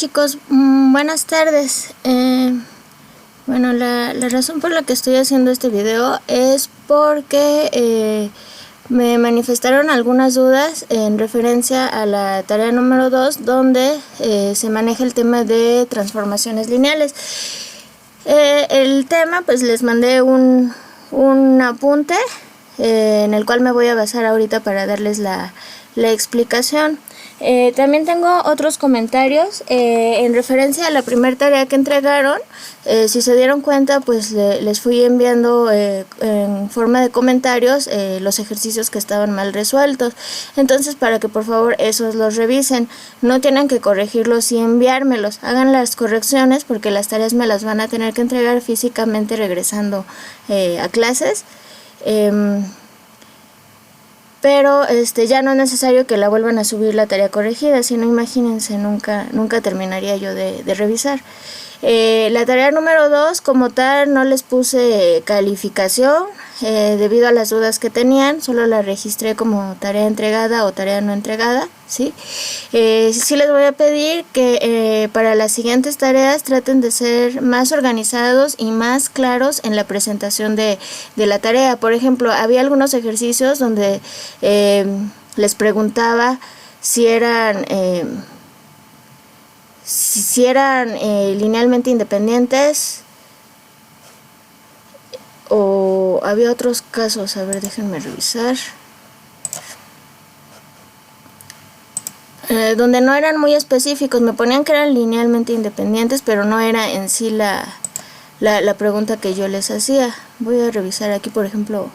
chicos, buenas tardes. Bueno, la razón por la que estoy haciendo este video es porque me manifestaron algunas dudas en referencia a la tarea número 2, donde se maneja el tema de transformaciones lineales. El tema, pues les mandé un apunte en el cual me voy a basar ahorita para darles la explicación. También tengo otros comentarios en referencia a la primera tarea que entregaron. Si se dieron cuenta, pues les fui enviando en forma de comentarios los ejercicios que estaban mal resueltos. Entonces, para que por favor esos los revisen, no tienen que corregirlos y enviármelos, hagan las correcciones porque las tareas me las van a tener que entregar físicamente regresando a clases. Pero ya no es necesario que la vuelvan a subir la tarea corregida, si no, imagínense, nunca terminaría yo de revisar. La tarea número 2, como tal, no les puse calificación debido a las dudas que tenían, solo la registré como tarea entregada o tarea no entregada, ¿sí? Sí les voy a pedir que para las siguientes tareas traten de ser más organizados y más claros en la presentación de la tarea. Por ejemplo, había algunos ejercicios donde les preguntaba si eran linealmente independientes, o había otros casos. A ver, déjenme revisar, donde no eran muy específicos. Me ponían que eran linealmente independientes, pero no era en sí la pregunta que yo les hacía. Voy a revisar aquí, por ejemplo,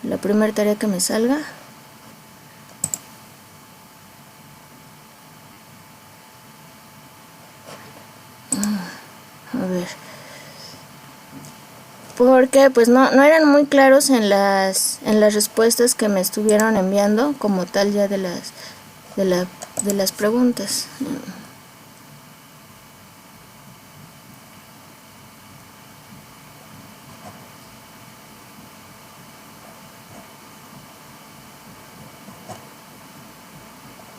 la primera tarea que me salga. A ver, porque pues no eran muy claros en las respuestas que me estuvieron enviando como tal ya de las preguntas.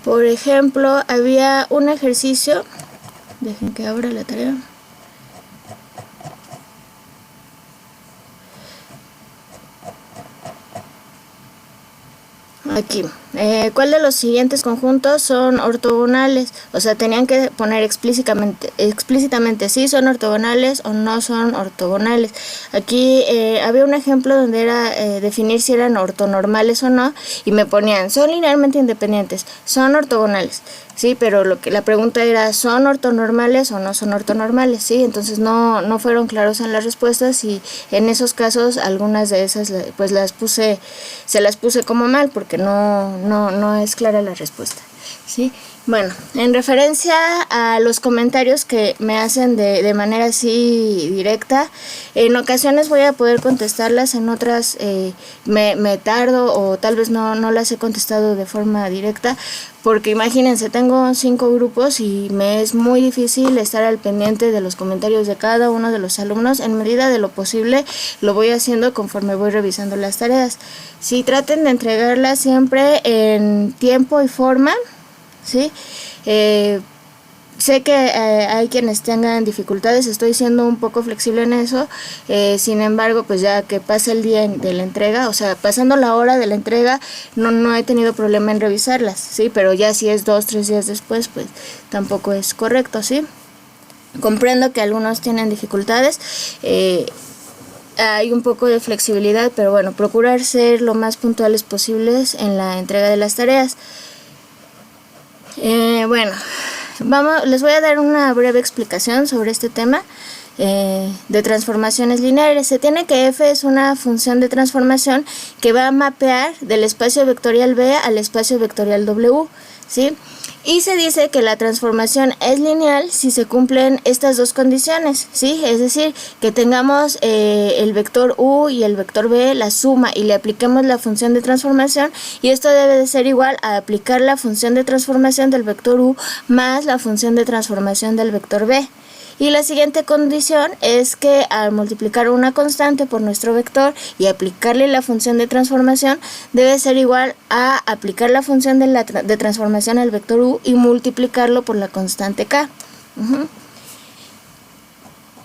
Por ejemplo, había un ejercicio, dejen que abra la tarea. Aquí, ¿cuál de los siguientes conjuntos son ortogonales? O sea, tenían que poner explícitamente si son ortogonales o no son ortogonales. Aquí había un ejemplo donde era definir si eran ortonormales o no, y me ponían, son linealmente independientes, son ortogonales, sí, pero la pregunta era, ¿son ortonormales o no son ortonormales? Sí, entonces no fueron claros en las respuestas, y en esos casos algunas de esas pues se las puse como mal porque no es clara la respuesta, ¿sí? Bueno, en referencia a los comentarios que me hacen de manera así directa, en ocasiones voy a poder contestarlas, en otras me tardo o tal vez no las he contestado de forma directa, porque imagínense, tengo 5 grupos y me es muy difícil estar al pendiente de los comentarios de cada uno de los alumnos. En medida de lo posible lo voy haciendo conforme voy revisando las tareas. Sí, traten de entregarlas siempre en tiempo y forma, ¿sí? Sé que hay quienes tengan dificultades, estoy siendo un poco flexible en eso, sin embargo, pues ya que pasa el día de la entrega, o sea, pasando la hora de la entrega, no he tenido problema en revisarlas, ¿sí? Pero ya si es 2-3 días después, pues tampoco es correcto, ¿sí? Comprendo que algunos tienen dificultades, hay un poco de flexibilidad, pero bueno, procurar ser lo más puntuales posibles en la entrega de las tareas. Bueno, les voy a dar una breve explicación sobre este tema de transformaciones lineales. Se tiene que f es una función de transformación que va a mapear del espacio vectorial B al espacio vectorial W, ¿sí? Y se dice que la transformación es lineal si se cumplen estas dos condiciones, ¿sí? Es decir, que tengamos el vector u y el vector b, la suma, y le apliquemos la función de transformación, y esto debe de ser igual a aplicar la función de transformación del vector u más la función de transformación del vector b. Y la siguiente condición es que al multiplicar una constante por nuestro vector y aplicarle la función de transformación, debe ser igual a aplicar la función de transformación al vector u y multiplicarlo por la constante k.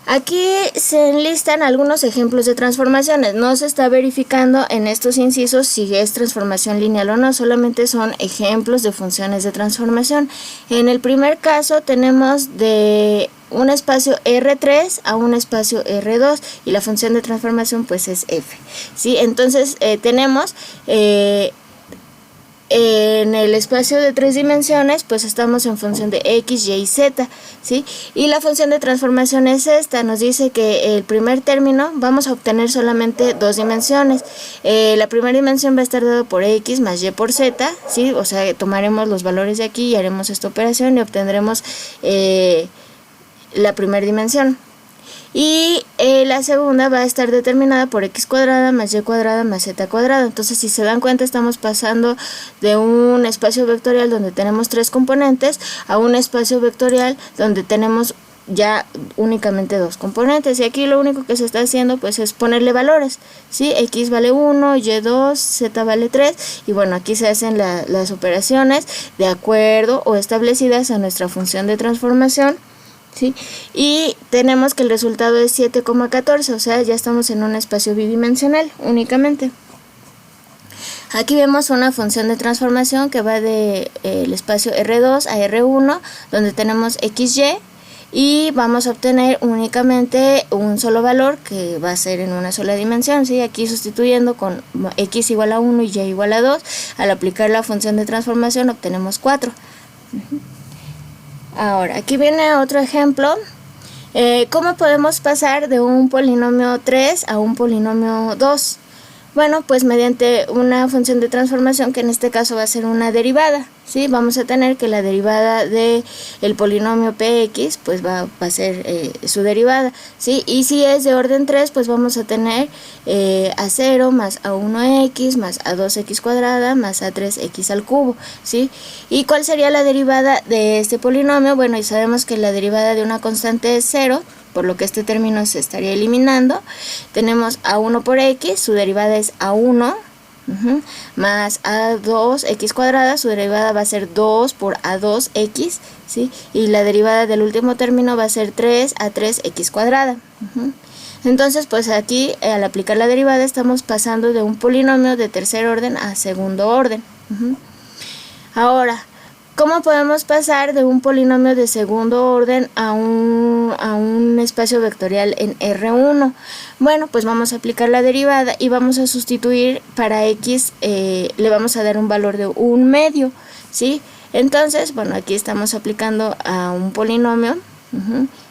Aquí se enlistan algunos ejemplos de transformaciones. No se está verificando en estos incisos si es transformación lineal o no, solamente son ejemplos de funciones de transformación. En el primer caso tenemos de un espacio R3 a un espacio R2 y la función de transformación pues es F, ¿sí? Entonces tenemos en el espacio de 3 dimensiones pues estamos en función de X, Y, Z, ¿sí? Y la función de transformación es esta, nos dice que el primer término vamos a obtener solamente 2 dimensiones. La primera dimensión va a estar dado por X más Y por Z, ¿sí? O sea, tomaremos los valores de aquí y haremos esta operación y obtendremos la primera dimensión. Y la segunda va a estar determinada por x cuadrada más y cuadrada más z cuadrada. Entonces, si se dan cuenta, estamos pasando de un espacio vectorial donde tenemos 3 componentes a un espacio vectorial donde tenemos ya únicamente 2 componentes. Y aquí lo único que se está haciendo pues es ponerle valores, ¿sí? X vale 1, Y 2, Z vale 3. Y bueno, aquí se hacen las operaciones de acuerdo o establecidas a nuestra función de transformación, ¿sí? Y tenemos que el resultado es 7,14, o sea, ya estamos en un espacio bidimensional únicamente. Aquí vemos una función de transformación que va de el espacio R2 a R1, donde tenemos XY, y vamos a obtener únicamente un solo valor que va a ser en una sola dimensión, ¿sí? Aquí sustituyendo con X igual a 1 y Y igual a 2, al aplicar la función de transformación obtenemos 4. Ahora, aquí viene otro ejemplo. ¿Cómo podemos pasar de un polinomio 3 a un polinomio 2? Bueno, pues mediante una función de transformación que en este caso va a ser una derivada, ¿sí? Vamos a tener que la derivada del polinomio px pues va a ser su derivada, ¿sí? Y si es de orden 3, pues vamos a tener a0 más a1x más a2x cuadrada más a3x al cubo, ¿sí? ¿Y cuál sería la derivada de este polinomio? Bueno, y sabemos que la derivada de una constante es 0, por lo que este término se estaría eliminando. Tenemos a1 por x, su derivada es a1, más a2x cuadrada, su derivada va a ser 2 por a2x, ¿sí? Y la derivada del último término va a ser 3 a 3x cuadrada. Entonces, pues aquí, al aplicar la derivada, estamos pasando de un polinomio de tercer orden a segundo orden. Ahora, ¿cómo podemos pasar de un polinomio de segundo orden a un espacio vectorial en R1? Bueno, pues vamos a aplicar la derivada y vamos a sustituir para X, le vamos a dar un valor de 1/2, ¿sí? Entonces, bueno, aquí estamos aplicando a un polinomio,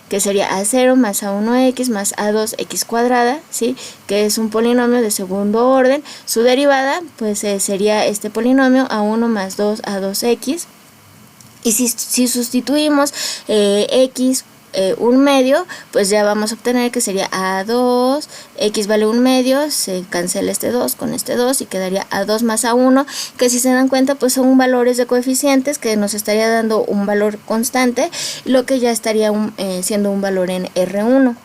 que sería a0 más a1x más a2x cuadrada, ¿sí? Que es un polinomio de segundo orden. Su derivada, pues sería este polinomio a1 más 2 a2x. Y si sustituimos x 1/2, pues ya vamos a obtener que sería a2, x vale 1/2, se cancela este 2 con este 2 y quedaría a2 más a1, que si se dan cuenta pues son valores de coeficientes que nos estaría dando un valor constante, lo que ya estaría siendo un valor en R1.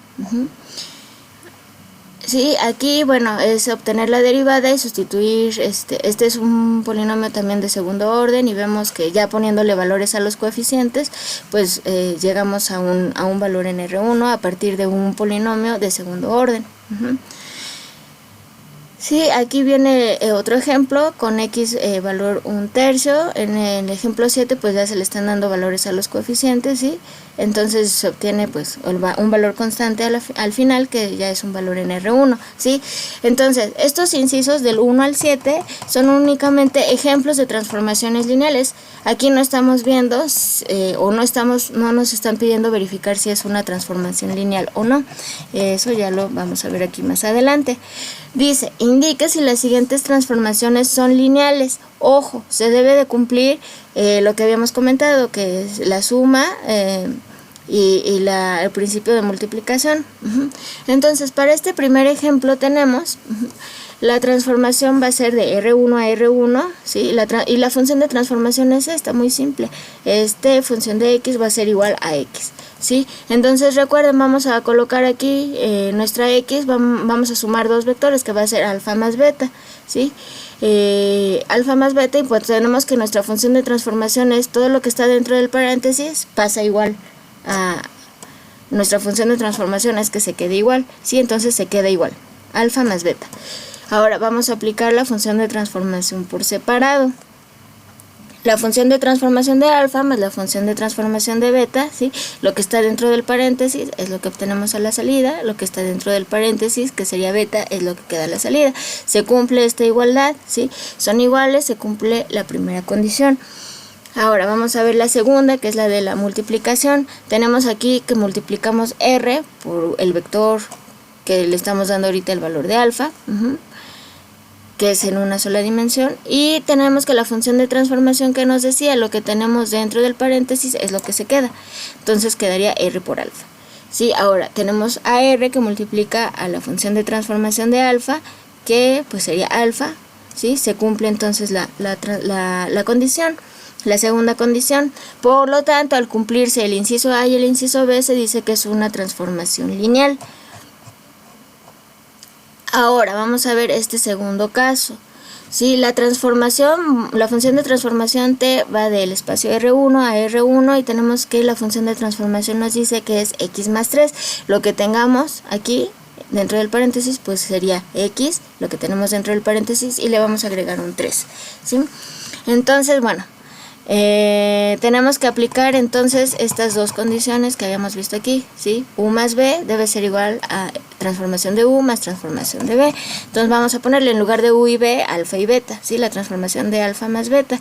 Sí, aquí, bueno, es obtener la derivada y sustituir, este es un polinomio también de segundo orden y vemos que ya poniéndole valores a los coeficientes, pues llegamos a un valor en R1 a partir de un polinomio de segundo orden. Sí, aquí viene otro ejemplo con x valor 1/3. En el ejemplo 7 pues ya se le están dando valores a los coeficientes, ¿sí? Entonces se obtiene pues un valor constante al final, que ya es un valor en R1, ¿sí? Entonces estos incisos del 1 al 7 son únicamente ejemplos de transformaciones lineales. Aquí no estamos viendo no nos están pidiendo verificar si es una transformación lineal o no. Eso ya lo vamos a ver aquí más adelante. Dice, indica si las siguientes transformaciones son lineales. Ojo, se debe de cumplir lo que habíamos comentado, que es la suma y el principio de multiplicación. Entonces, para este primer ejemplo tenemos la transformación va a ser de R1 a R1, ¿sí? Y la función de transformación es esta, muy simple. Función de X va a ser igual a X, ¿sí? Entonces recuerden, vamos a colocar aquí nuestra X, vamos a sumar dos vectores que va a ser alfa más beta, ¿sí? Alfa más beta, y pues tenemos que nuestra función de transformación es todo lo que está dentro del paréntesis pasa igual nuestra función de transformación es que se quede igual, ¿sí? Entonces se queda igual, alfa más beta. Ahora vamos a aplicar la función de transformación por separado. La función de transformación de alfa más la función de transformación de beta, ¿sí? Lo que está dentro del paréntesis es lo que obtenemos a la salida, lo que está dentro del paréntesis, que sería beta, es lo que queda a la salida. Se cumple esta igualdad, ¿sí? Son iguales, se cumple la primera condición. Ahora vamos a ver la segunda, que es la de la multiplicación. Tenemos aquí que multiplicamos r por el vector que le estamos dando ahorita el valor de alfa, que es en una sola dimensión, y tenemos que la función de transformación que nos decía, lo que tenemos dentro del paréntesis es lo que se queda, entonces quedaría r por alfa. ¿Sí? Ahora tenemos a r que multiplica a la función de transformación de alfa, que pues sería alfa, ¿sí? Se cumple entonces la condición, la segunda condición. Por lo tanto, al cumplirse el inciso A y el inciso B, se dice que es una transformación lineal. Ahora vamos a ver este segundo caso. Sí, la función de transformación t va del espacio R1 a R1 y tenemos que la función de transformación nos dice que es x más 3. Lo que tengamos aquí dentro del paréntesis pues sería x, lo que tenemos dentro del paréntesis, y le vamos a agregar un 3. ¿Sí? Entonces, bueno, tenemos que aplicar entonces estas dos condiciones que habíamos visto aquí, ¿sí? U más B debe ser igual a transformación de U más transformación de B. Entonces vamos a ponerle en lugar de U y B, alfa y beta, ¿sí? La transformación de alfa más beta.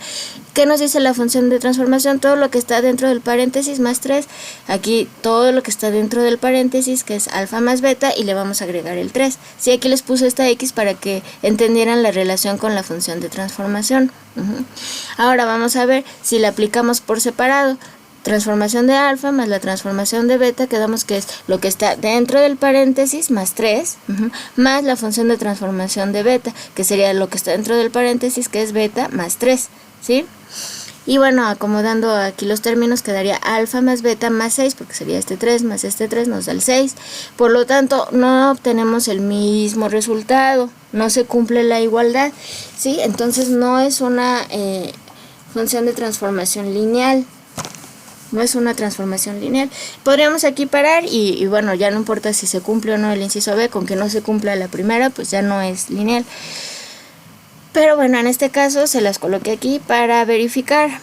¿Qué nos dice la función de transformación? Todo lo que está dentro del paréntesis más 3. Aquí todo lo que está dentro del paréntesis, que es alfa más beta, y le vamos a agregar el 3. Sí, aquí les puse esta X para que entendieran la relación con la función de transformación. Ahora vamos a ver si la aplicamos por separado. Transformación de alfa más la transformación de beta, quedamos que es lo que está dentro del paréntesis más 3, más la función de transformación de beta, que sería lo que está dentro del paréntesis, que es beta más 3, ¿sí? Y bueno, acomodando aquí los términos, quedaría alfa más beta más 6, porque sería este 3 más este 3 nos da el 6. Por lo tanto, no obtenemos el mismo resultado, no se cumple la igualdad, ¿sí? Entonces no es una función de transformación lineal. No es una transformación lineal. Podríamos aquí parar y bueno, ya no importa si se cumple o no el inciso B, con que no se cumpla la primera, pues ya no es lineal. Pero bueno, en este caso se las coloqué aquí para verificar.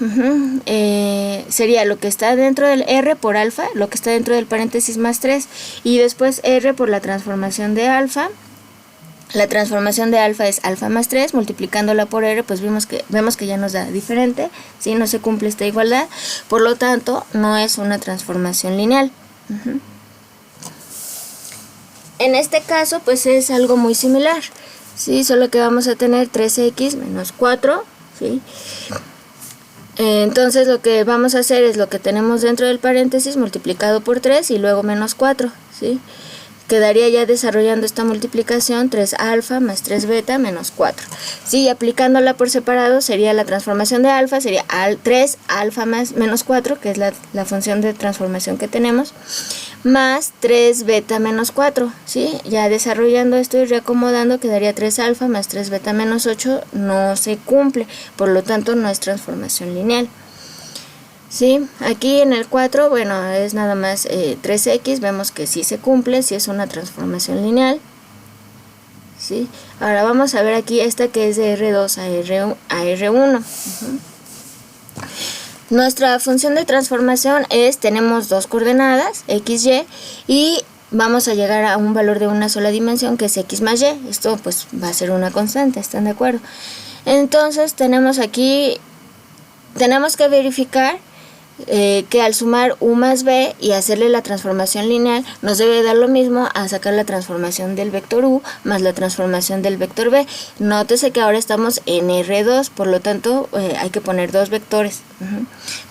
Sería lo que está dentro del R por alfa, lo que está dentro del paréntesis más 3, y después R por la transformación de alfa. La transformación de alfa es alfa más 3, multiplicándola por R, pues vemos que ya nos da diferente, ¿sí? No se cumple esta igualdad, por lo tanto, no es una transformación lineal. En este caso, pues es algo muy similar, ¿sí? Solo que vamos a tener 3x menos 4, ¿sí? Entonces lo que vamos a hacer es lo que tenemos dentro del paréntesis multiplicado por 3 y luego menos 4, ¿sí? Quedaría ya desarrollando esta multiplicación 3 alfa más 3 beta menos 4. Sí, aplicándola por separado sería la transformación de alfa, sería 3 alfa más menos 4, que es la función de transformación que tenemos, más 3 beta menos 4. ¿Sí? Ya desarrollando esto y reacomodando quedaría 3 alfa más 3 beta menos 8, no se cumple, por lo tanto no es transformación lineal. ¿Sí? Aquí en el 4, bueno, es nada más 3x, vemos que sí se cumple, sí es una transformación lineal. ¿Sí? Ahora vamos a ver aquí esta que es de R2 a R1. Nuestra función de transformación tenemos dos coordenadas, x, y, y vamos a llegar a un valor de una sola dimensión que es x más y. Esto pues va a ser una constante, ¿están de acuerdo? Entonces tenemos aquí, tenemos que verificar que al sumar u más b y hacerle la transformación lineal nos debe dar lo mismo a sacar la transformación del vector u más la transformación del vector b. Nótese que ahora estamos en R2, por lo tanto hay que poner dos vectores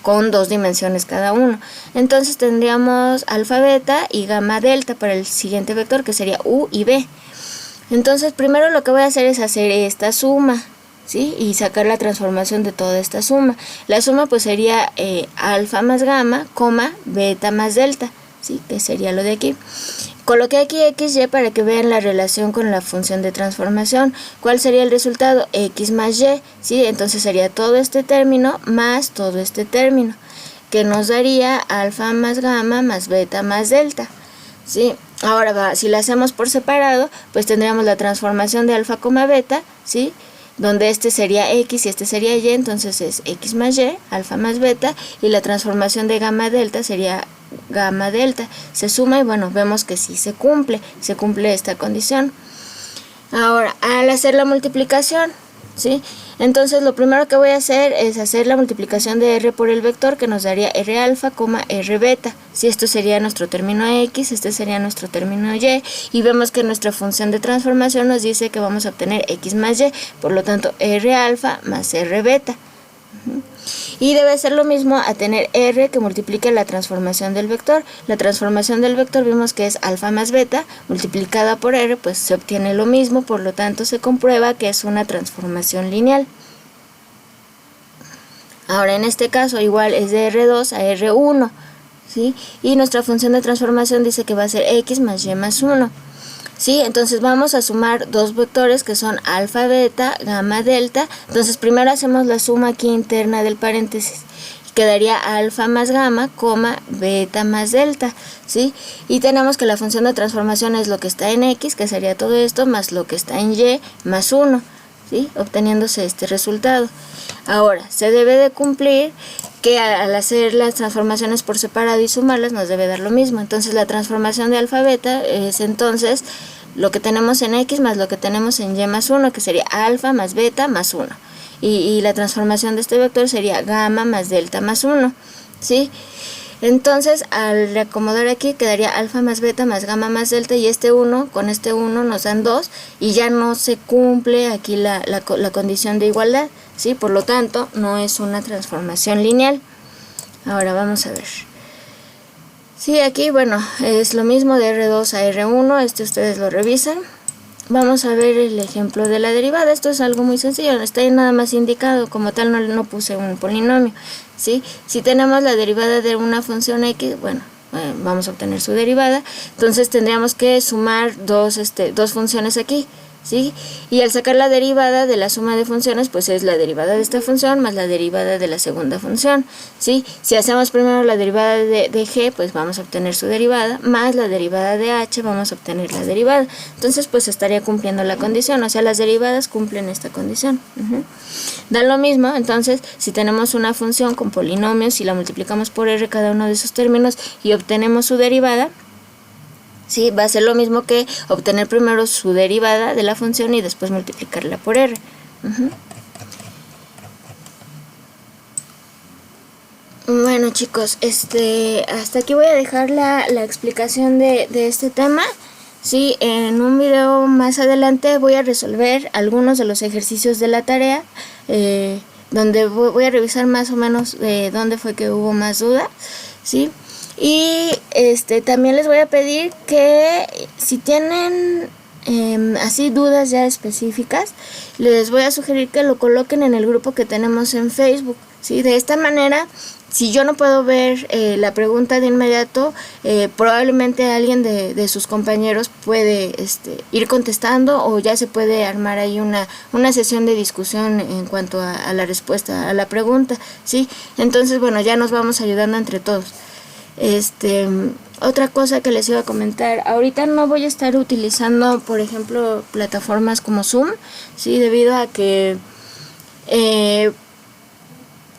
con dos dimensiones cada uno. Entonces tendríamos alfa beta y gamma delta para el siguiente vector, que sería u y b. Entonces primero lo que voy a hacer es hacer esta suma, ¿sí? Y sacar la transformación de toda esta suma. La suma pues sería alfa más gamma, beta más delta, ¿sí? Que sería lo de aquí. Coloqué aquí x, y para que vean la relación con la función de transformación. ¿Cuál sería el resultado? X más y, ¿sí? Entonces sería todo este término más todo este término, que nos daría alfa más gamma más beta más delta, ¿sí? Ahora, si la hacemos por separado, pues tendríamos la transformación de alfa, beta, ¿sí? Donde este sería X y este sería Y, entonces es X más Y, alfa más beta, y la transformación de gamma delta sería gamma delta. Se suma y bueno, vemos que sí se cumple esta condición. Ahora, al hacer la multiplicación, ¿sí? Entonces lo primero que voy a hacer es hacer la multiplicación de R por el vector, que nos daría R alfa, R beta. Si esto sería nuestro término X, este sería nuestro término Y vemos que nuestra función de transformación nos dice que vamos a obtener X más Y, por lo tanto R alfa más R beta. Y debe ser lo mismo a tener R que multiplique la transformación del vector. La transformación del vector vimos que es alfa más beta, multiplicada por R, pues se obtiene lo mismo, por lo tanto se comprueba que es una transformación lineal. Ahora en este caso igual es de R2 a R1, ¿sí? Y nuestra función de transformación dice que va a ser X más Y más 1. ¿Sí? Entonces vamos a sumar dos vectores que son alfa, beta, gamma, delta. Entonces primero hacemos la suma aquí interna del paréntesis. Quedaría alfa más gamma, beta más delta, ¿sí? Y tenemos que la función de transformación es lo que está en X, que sería todo esto, más lo que está en Y, más 1, ¿sí? Obteniéndose este resultado. Ahora, se debe de cumplir que al hacer las transformaciones por separado y sumarlas nos debe dar lo mismo. Entonces la transformación de alfa beta es entonces lo que tenemos en X más lo que tenemos en Y más 1, que sería alfa más beta más 1. Y la transformación de este vector sería gamma más delta más 1, ¿sí? Entonces al reacomodar aquí quedaría alfa más beta más gamma más delta, y este 1 con este 1 nos dan 2 y ya no se cumple aquí la condición de igualdad, ¿sí? Por lo tanto no es una transformación lineal. Ahora vamos a ver. Sí, aquí bueno, es lo mismo de R2 a R1, ustedes lo revisan. Vamos a ver el ejemplo de la derivada. Esto es algo muy sencillo, está ahí nada más indicado, como tal no puse un polinomio, ¿sí? Si tenemos la derivada de una función X, bueno, vamos a obtener su derivada, entonces tendríamos que sumar dos funciones aquí, ¿sí? Y al sacar la derivada de la suma de funciones, pues es la derivada de esta función más la derivada de la segunda función, ¿sí? Si hacemos primero la derivada de g, pues vamos a obtener su derivada, más la derivada de h, vamos a obtener la derivada. Entonces, pues estaría cumpliendo la condición, o sea, las derivadas cumplen esta condición. Dan lo mismo, entonces, si tenemos una función con polinomios, si la multiplicamos por r cada uno de esos términos y obtenemos su derivada, ¿sí? Va a ser lo mismo que obtener primero su derivada de la función y después multiplicarla por r. Bueno, chicos, hasta aquí voy a dejar la explicación de este tema. Sí, en un video más adelante voy a resolver algunos de los ejercicios de la tarea, donde voy a revisar más o menos dónde fue que hubo más duda, ¿sí? Y también les voy a pedir que si tienen así dudas ya específicas, les voy a sugerir que lo coloquen en el grupo que tenemos en Facebook, ¿sí? De esta manera, si yo no puedo ver la pregunta de inmediato, probablemente alguien de sus compañeros puede ir contestando, o ya se puede armar ahí una sesión de discusión en cuanto a la respuesta a la pregunta, ¿sí? Entonces, bueno, ya nos vamos ayudando entre todos. Otra cosa que les iba a comentar, ahorita no voy a estar utilizando, por ejemplo, plataformas como Zoom, ¿sí? Debido a que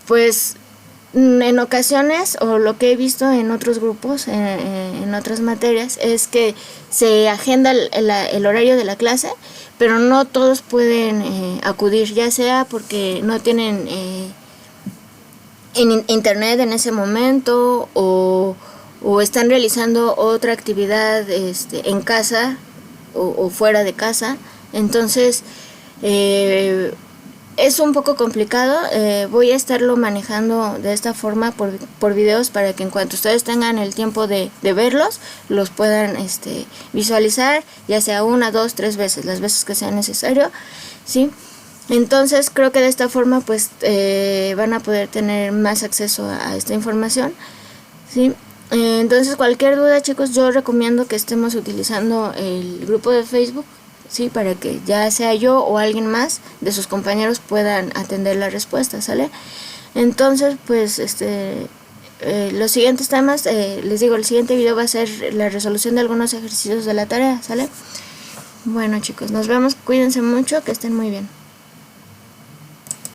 pues en ocasiones, o lo que he visto en otros grupos, en otras materias, es que se agenda el horario de la clase, pero no todos pueden acudir, ya sea porque no tienen en internet en ese momento, o están realizando otra actividad en casa o fuera de casa. Entonces es un poco complicado. Voy a estarlo manejando de esta forma por videos, para que en cuanto ustedes tengan el tiempo de verlos, los puedan visualizar, ya sea 1, 2, 3 veces, las veces que sea necesario, ¿sí? Entonces creo que de esta forma pues van a poder tener más acceso a esta información, ¿sí? Entonces cualquier duda, chicos, yo recomiendo que estemos utilizando el grupo de Facebook, ¿sí? Para que ya sea yo o alguien más de sus compañeros puedan atender la respuesta, ¿sale? Entonces pues los siguientes temas, les digo, el siguiente video va a ser la resolución de algunos ejercicios de la tarea, ¿sale? Bueno chicos, nos vemos, cuídense mucho, que estén muy bien.